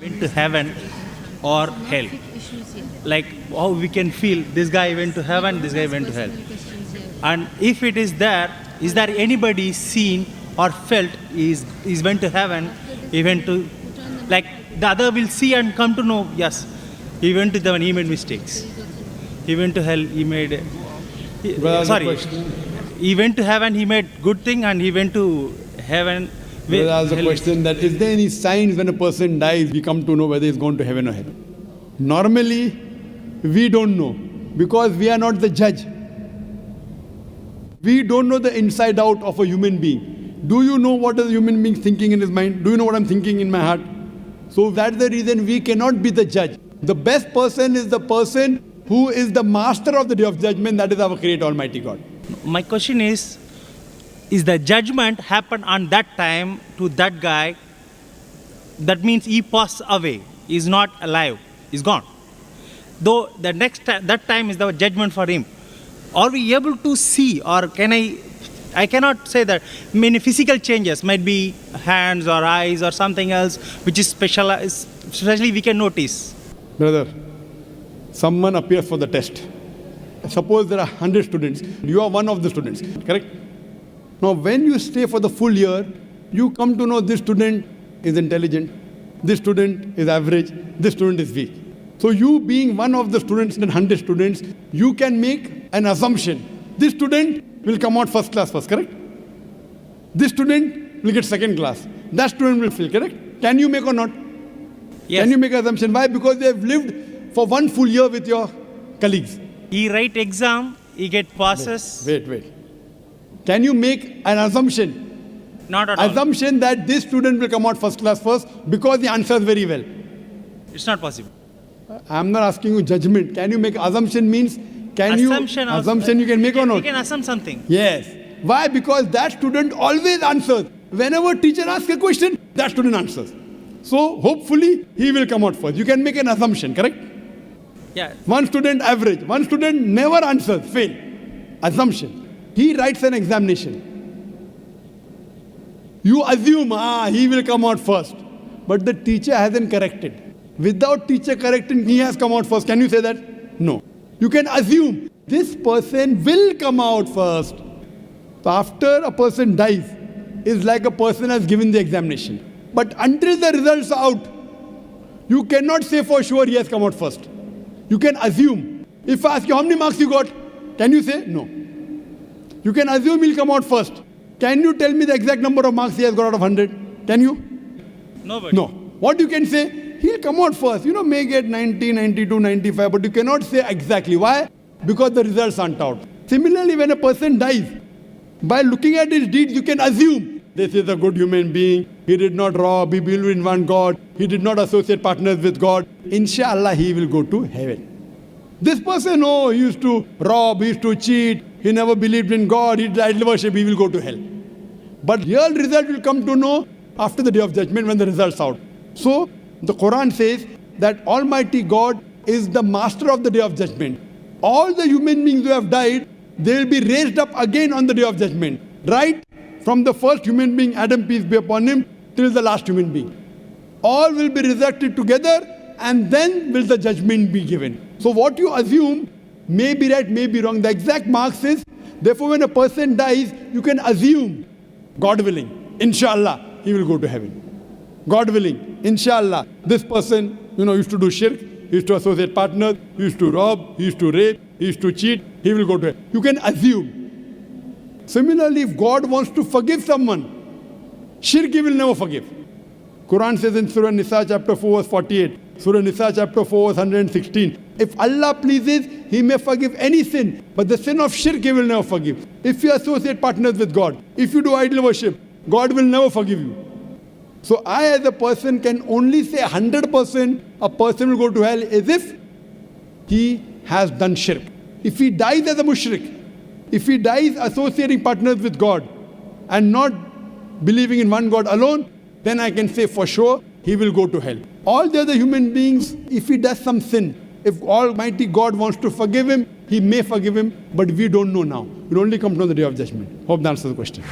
went to heaven or hell. Like how we can feel this guy went to heaven, this guy went to hell. And if it is there anybody seen or felt is went to heaven, he went to, like the other will see and come to know, yes, he went to heaven, he made mistakes. He went to hell, he made, he went to heaven, he made good thing, and he went to heaven. Well, I asked the question that is there any signs when a person dies, we come to know whether he's going to heaven or hell? Normally, we don't know because we are not the judge. We don't know the inside out of a human being. Do you know what a human being thinking in his mind? Do you know what I'm thinking in my heart? So that's the reason we cannot be the judge. The best person is the person who is the master of the day of judgment, that is our Creator Almighty God. My question is the judgment happened on that time to that guy? That means he passed away, he is not alive, he's gone. Though the next time, that time is the judgment for him. Are we able to see, or can I cannot say that many physical changes might be hands or eyes or something else which is specialized, especially we can notice. Brother, someone appears for the test. Suppose there are 100 students. You are one of the students, correct? Now, when you stay for the full year, you come to know this student is intelligent, this student is average, this student is weak. So you being one of the students in 100 students, you can make an assumption. This student will come out first class first, correct? This student will get second class. That student will fail, correct? Can you make or not? Yes. Can you make an assumption? Why? Because they have lived for one full year with your colleagues. He write exam, he get passes. Wait. Can you make an assumption? Not at all. Assumption that this student will come out first class first because he answers very well. It's not possible. I'm not asking you judgment. Can you make assumption means assumption you can make or not? You can assume something. Yes. Why? Because that student always answers. Whenever teacher asks a question, that student answers. So hopefully he will come out first. You can make an assumption, correct? Yeah. One student average, one student never answers, fail. Assumption. He writes an examination. You assume, he will come out first. But the teacher hasn't corrected. Without teacher correcting, he has come out first. Can you say that? No. You can assume this person will come out first. So after a person dies, it's like a person has given the examination. But until the results are out, you cannot say for sure he has come out first. You can assume. If I ask you how many marks you got, can you say? No. You can assume he'll come out first. Can you tell me the exact number of marks he has got out of 100? Can you? Nobody. No. What you can say? He'll come out first. May get 90, 92, 95, but you cannot say exactly. Why? Because the results aren't out. Similarly, when a person dies, by looking at his deeds, you can assume this is a good human being. He did not rob, he believed in one God, he did not associate partners with God. Inshallah, he will go to heaven. This person, he used to rob, he used to cheat, he never believed in God, he did idol worship, he will go to hell. But real result will come to know after the day of judgment when the results are out. So, the Quran says that Almighty God is the master of the day of judgment. All the human beings who have died, they will be raised up again on the day of judgment. Right? From the first human being, Adam, peace be upon him, till the last human being. All will be resurrected together, and then will the judgment be given. So what you assume may be right, may be wrong. The exact marks is, therefore when a person dies, you can assume, God willing, inshallah, he will go to heaven. God willing, inshallah, this person, used to do shirk, he used to associate partners, he used to rob, he used to rape, he used to cheat, he will go to hell. You can assume. Similarly, if God wants to forgive someone, shirk he will never forgive. Quran says in Surah Nisa chapter 4 verse 48, Surah Nisa chapter 4 verse 116, if Allah pleases, he may forgive any sin, but the sin of shirk he will never forgive. If you associate partners with God, if you do idol worship, God will never forgive you. So I as a person can only say 100% a person will go to hell as if he has done shirk. If he dies as a mushrik, if he dies associating partners with God and not believing in one God alone, then I can say for sure he will go to hell. All the other human beings, if he does some sin, if Almighty God wants to forgive him, he may forgive him, but we don't know now. We'll only come to the day of judgment. Hope that answers the question.